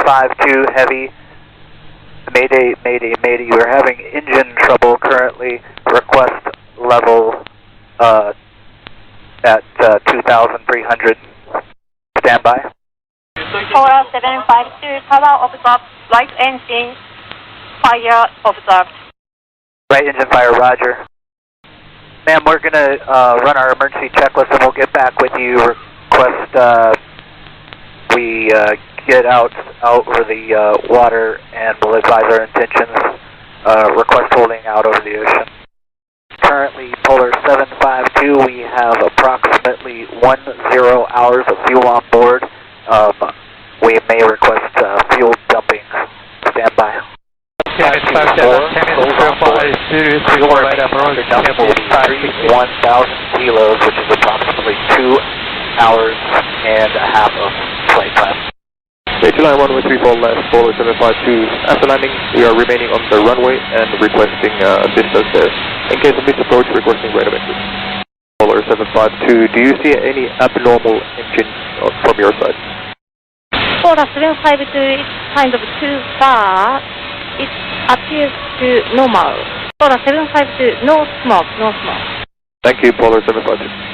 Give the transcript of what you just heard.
752 Heavy. Mayday, mayday, mayday. We're having engine trouble currently. Request level at 2,300. Standby. Polar 752, power observed, right engine fire observed. Right engine fire, roger. Ma'am, we're going to run our emergency checklist and we'll get back with you. Request we get out over the water and we'll advise our intentions. Request holding out over the ocean. Currently, Polar 752, we have approximately 10 hours of fuel on board. We may request fuel dumping. Standby. 1,000 kilos, which is approximately 2 hours and a half of flight time. July runway 34 left, Polar 752. After landing, we are remaining on the runway and requesting assistance there. In case of misapproach, requesting right of entry. Polar 752, do you see any abnormal engine from your side? Polar 752 is kind of too far. It appears to normal. Polar 752, no smoke, no smoke. Thank you, Polar 752.